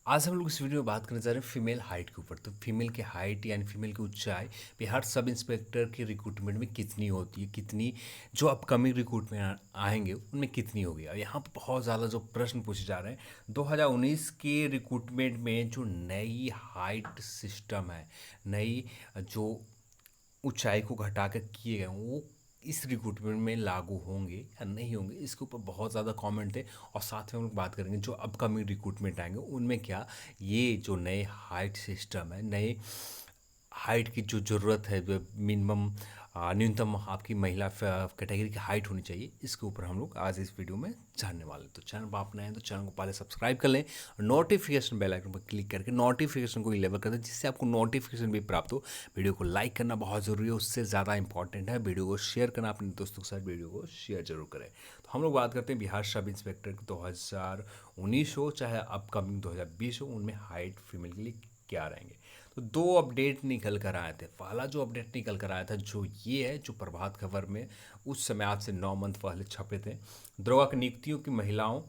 आज हम लोग इस वीडियो में बात करने जा रहे हैं फीमेल हाइट के ऊपर। तो फीमेल की हाइट यानी फीमेल की ऊंचाई बिहार सब इंस्पेक्टर की रिक्रूटमेंट में कितनी होती है, कितनी जो अपकमिंग रिक्रूटमेंट आएंगे उनमें कितनी होगी। और यहाँ पर बहुत ज़्यादा जो प्रश्न पूछे जा रहे हैं 2019 के रिक्रूटमेंट में जो नई हाइट सिस्टम है, नई जो ऊंचाई को घटा कर किए गए वो इस रिक्रूटमेंट में लागू होंगे या नहीं होंगे, इसके ऊपर बहुत ज़्यादा कमेंट है। और साथ में हम लोग बात करेंगे जो अपकमिंग रिक्रूटमेंट आएंगे उनमें क्या ये जो नए हाइट सिस्टम है, नए हाइट की जो ज़रूरत है, जो मिनिमम न्यूनतम आपकी महिला कैटेगरी की हाइट होनी चाहिए, इसके ऊपर हम लोग आज इस वीडियो में जानने वाले हैं। तो चैनल पर आप नए हैं तो चैनल को पहले सब्सक्राइब कर लें और नोटिफिकेशन बेल आइकन पर क्लिक करके नोटिफिकेशन को इनेबल कर दें, जिससे आपको नोटिफिकेशन भी प्राप्त हो। वीडियो को लाइक करना बहुत ज़रूरी है, उससे ज़्यादा इंपॉर्टेंट है वीडियो को शेयर करना, अपने दोस्तों के साथ वीडियो को शेयर जरूर करें। तो हम लोग बात करते हैं बिहार सब इंस्पेक्टर 2019 हो चाहे अपकमिंग 2020 हो, उनमें हाइट फीमेल के लिए क्या रहेंगे। तो दो अपडेट निकल कर आए थे। पहला जो अपडेट निकल कर आया था जो ये है, जो प्रभात खबर में उस समय आज से 9 मंथ पहले छपे थे। दरोगा की नियुक्तियों की महिलाओं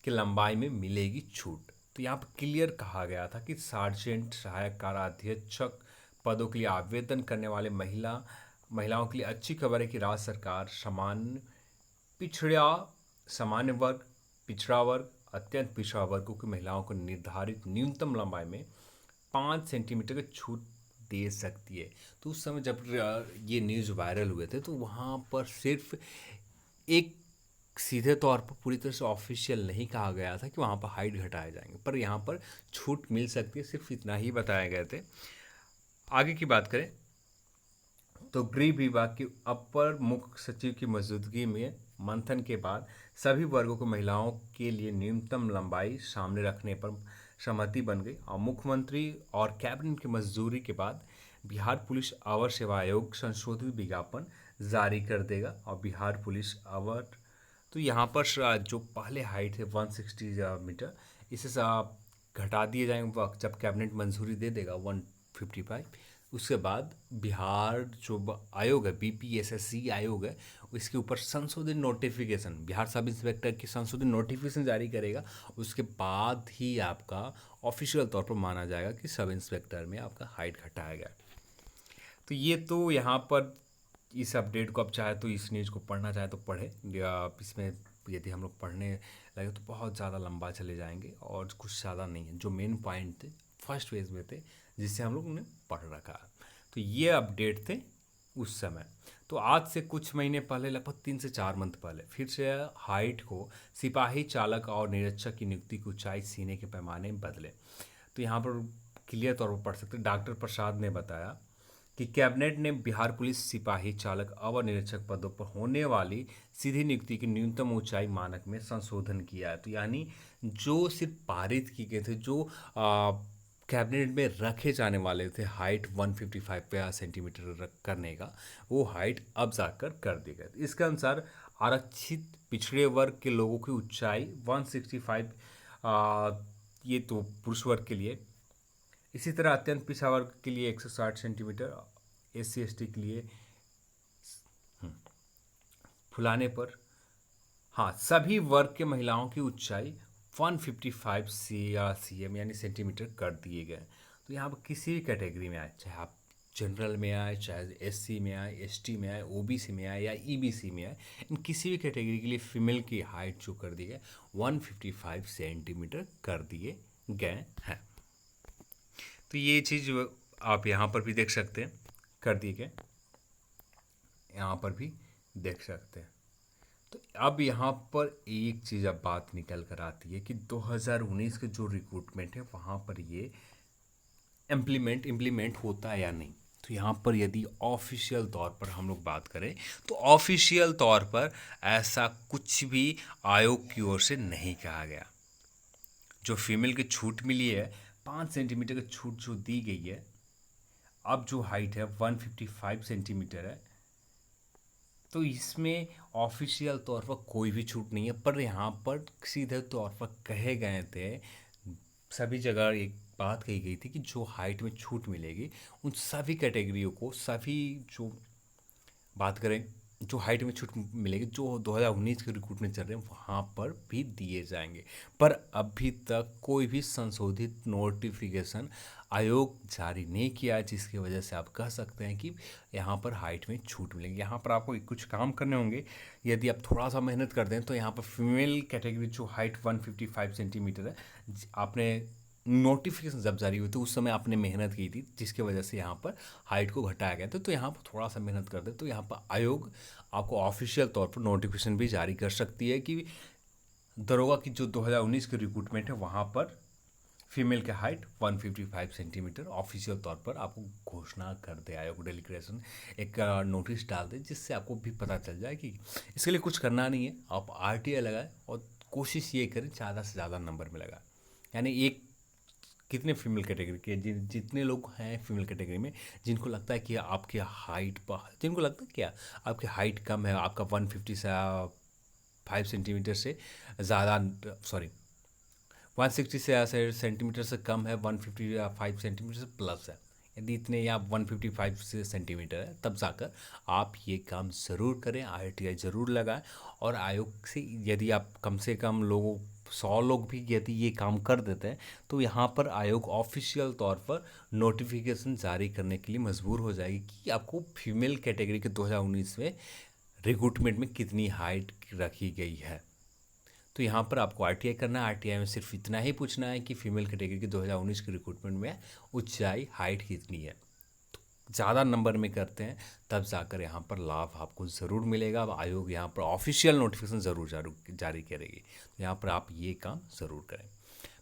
की लंबाई में मिलेगी छूट। तो यहाँ पर क्लियर कहा गया था कि सार्जेंट, सहायक काराध्यक्षक पदों के लिए आवेदन करने वाले महिलाओं के लिए अच्छी खबर है कि राज्य सरकार पिछड़ा सामान्य वर्ग, पिछड़ा वर्ग, अत्यंत पिछड़ा वर्गों की महिलाओं को निर्धारित न्यूनतम लंबाई में 5 सेंटीमीटर की छूट दे सकती है। तो उस समय जब ये न्यूज़ वायरल हुए थे तो वहाँ पर सिर्फ एक सीधे तौर पर पूरी तरह से ऑफिशियल नहीं कहा गया था कि वहाँ पर हाइट घटाए जाएंगे, पर यहाँ पर छूट मिल सकती है, सिर्फ इतना ही बताया गए थे। आगे की बात करें तो गृह विभाग के अपर मुख्य सचिव की मौजूदगी में मंथन के बाद सभी वर्गों को महिलाओं के लिए न्यूनतम लंबाई सामने रखने पर सहमति बन गई और मुख्यमंत्री और कैबिनेट की मंजूरी के बाद बिहार पुलिस अवर सेवा आयोग संशोधित विज्ञापन जारी कर देगा। और बिहार पुलिस अवर तो यहाँ पर जो पहले हाइट है 160 मीटर, इसे घटा दिए जाएंगे जब कैबिनेट मंजूरी दे देगा 155। उसके बाद बिहार जो आयोग है, बीपीएसएससी आयोग है, इसके ऊपर संशोधित नोटिफिकेशन, बिहार सब इंस्पेक्टर की संशोधित नोटिफिकेशन जारी करेगा। उसके बाद ही आपका ऑफिशियल तौर पर माना जाएगा कि सब इंस्पेक्टर में आपका हाइट घटाया गया। तो ये तो यहाँ पर इस अपडेट को आप चाहे तो इस न्यूज़ को पढ़ना चाहे तो पढ़े, या इसमें यदि हम लोग पढ़ने लगे तो बहुत ज़्यादा लंबा चले जाएंगे और कुछ ज़्यादा नहीं है। जो मेन पॉइंट थे फर्स्ट पेज में थे जिससे हम लोग ने पढ़ रखा। तो ये अपडेट थे उस समय। तो आज से कुछ महीने पहले, लगभग 3 से 4 मंथ पहले, फिर से हाइट को सिपाही, चालक और निरीक्षक की नियुक्ति की ऊंचाई सीने के पैमाने में बदले। तो यहाँ पर क्लियर तौर पर पढ़ सकते, डॉक्टर प्रसाद ने बताया कि कैबिनेट ने बिहार पुलिस सिपाही, चालक, अवर निरीक्षक पदों पर होने वाली सीधी नियुक्ति की न्यूनतम ऊंचाई मानक में संशोधन किया है। तो यानी जो सिर्फ पारित किए गए थे, जो कैबिनेट में रखे जाने वाले थे हाइट 155 सेंटीमीटर करने का, वो हाइट अब जाकर कर दी गई। इसके अनुसार आरक्षित पिछड़े वर्ग के लोगों की ऊंचाई 165, ये तो पुरुष वर्ग के लिए। इसी तरह अत्यंत पिछड़ा वर्ग के लिए 160 सेंटीमीटर, SC ST के लिए फुलाने पर, हाँ, सभी वर्ग के महिलाओं की ऊंचाई 155 cm यानी सेंटीमीटर कर दिए गए। तो यहाँ पर किसी भी कैटेगरी में आए, चाहे आप जनरल में आए, चाहे SC में आए, ST में आए, OBC में आए या EBC में आए, इन किसी भी कैटेगरी के लिए फीमेल की हाइट जो कर दी गई 155 सेंटीमीटर कर दिए गए हैं। तो ये चीज़ आप यहाँ पर भी देख सकते हैं, कर दिए गए, यहाँ पर भी देख सकते हैं। तो अब यहाँ पर एक चीज़ अब बात निकल कर आती है कि 2019 के जो रिक्रूटमेंट है वहाँ पर ये इम्प्लीमेंट होता है या नहीं। तो यहाँ पर यदि ऑफिशियल तौर पर हम लोग बात करें तो ऑफिशियल तौर पर ऐसा कुछ भी आयोग की ओर से नहीं कहा गया। जो फीमेल की छूट मिली है, 5 सेंटीमीटर की छूट जो दी गई है, अब जो हाइट है 155 सेंटीमीटर है, तो इसमें ऑफिशियल तौर पर कोई भी छूट नहीं है। पर यहाँ पर सीधे तौर पर कहे गए थे, सभी जगह एक बात कही गई थी कि जो हाइट में छूट मिलेगी उन सभी कैटेगरियों को, सभी जो बात करें जो हाइट में छूट मिलेगी जो 2019 के रिक्रूटमेंट चल रहे हैं वहाँ पर भी दिए जाएंगे। पर अभी तक कोई भी संशोधित नोटिफिकेशन आयोग जारी नहीं किया है, जिसकी वजह से आप कह सकते हैं कि यहाँ पर हाइट में छूट मिलेगी। यहाँ पर आपको कुछ काम करने होंगे। यदि आप थोड़ा सा मेहनत कर दें तो यहाँ पर फीमेल कैटेगरी जो हाइट 155 सेंटीमीटर है, आपने नोटिफिकेशन जब जारी हुई तो उस समय आपने मेहनत की थी, जिसकी वजह से यहाँ पर हाइट को घटाया गया था। तो यहाँ पर थोड़ा सा मेहनत कर दे तो यहाँ पर आयोग आपको ऑफिशियल तौर पर नोटिफिकेशन भी जारी कर सकती है कि दरोगा की जो 2019 की रिक्रूटमेंट है वहाँ पर फीमेल की हाइट 155 सेंटीमीटर ऑफिशियल तौर पर आपको घोषणा कर दे। आयोग डेलीग्रेशन एक नोटिस डाल दे, जिससे आपको भी पता चल जाए कि इसके लिए कुछ करना नहीं है, आप RTI लगाएं और कोशिश ये करें ज़्यादा से ज़्यादा नंबर में लगाएं। यानी एक कितने फीमेल कैटेगरी के जितने लोग हैं फीमेल कैटेगरी में, जिनको लगता है कि आपकी हाइट पर, जिनको लगता है क्या आपकी हाइट कम है, आपका 155 सेंटीमीटर से ज़्यादा, सॉरी 160 से सेंटीमीटर से कम है, 155 सेंटीमीटर से प्लस है, यदि इतने या 155 से सेंटीमीटर है, तब जाकर आप ये काम ज़रूर करें, RTI ज़रूर लगाएं। और आयोग से यदि आप कम से कम लोगों 100 लोग भी यदि ये काम कर देते हैं तो यहाँ पर आयोग ऑफिशियल तौर पर नोटिफिकेशन जारी करने के लिए मजबूर हो जाएगी कि आपको फीमेल कैटेगरी के 2019 में रिक्रूटमेंट में कितनी हाइट रखी गई है। तो यहाँ पर आपको RTI करना है। RTI में सिर्फ इतना ही पूछना है कि फीमेल कैटेगरी के 2019 के रिक्रूटमेंट में ऊंचाई हाइट कितनी है। तो ज़्यादा नंबर में करते हैं तब जाकर यहाँ पर लाभ आपको ज़रूर मिलेगा। अब आयोग यहाँ पर ऑफिशियल नोटिफिकेशन ज़रूर जारी करेगी, तो यहाँ पर आप ये काम ज़रूर करें।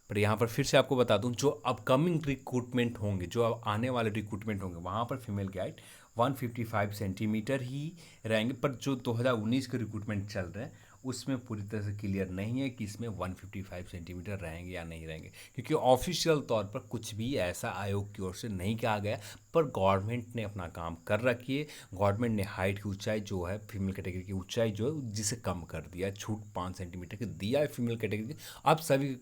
पर यहाँ पर फिर से आपको बता दूं, जो अपकमिंग रिक्रूटमेंट होंगे, जो अब आने वाले रिक्रूटमेंट होंगे, वहाँ पर फीमेल की हाइट 155 सेंटीमीटर ही रहेंगे। पर जो 2019 के रिक्रूटमेंट चल रहे हैं उसमें पूरी तरह से क्लियर नहीं है कि इसमें 155 सेंटीमीटर रहेंगे या नहीं रहेंगे, क्योंकि ऑफिशियल तौर पर कुछ भी ऐसा आयोग की ओर से नहीं कहा गया। पर गवर्नमेंट ने अपना काम कर रखी है। गवर्नमेंट ने हाइट की ऊंचाई जो है, फीमेल कैटेगरी की ऊंचाई जो है जिसे कम कर दिया, छूट 5 सेंटीमीटर की दिया है फीमेल कैटेगरी की। अब सभी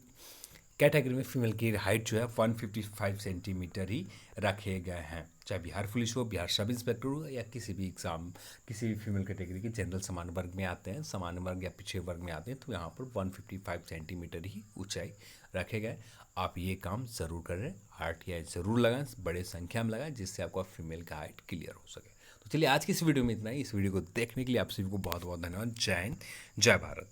कैटेगरी में फीमेल की हाइट जो है 155 सेंटीमीटर ही रखे गए हैं। चाहे बिहार पुलिस हो, बिहार सब इंस्पेक्टर हो, या किसी भी एग्ज़ाम, किसी भी फीमेल कैटेगरी के जनरल सामान्य वर्ग में आते हैं, सामान्य वर्ग या पिछड़े वर्ग में आते हैं, तो यहाँ पर 155 सेंटीमीटर ही ऊंचाई रखे गए। आप ये काम ज़रूर करें, RTI ज़रूर लगाएं, बड़े संख्या में लगाएं, जिससे आपका फीमेल का हाइट क्लियर हो सके। तो चलिए आज की इस वीडियो में इतना ही। इस वीडियो को देखने के लिए आप सभी को बहुत बहुत धन्यवाद। जय हिंद, जय भारत।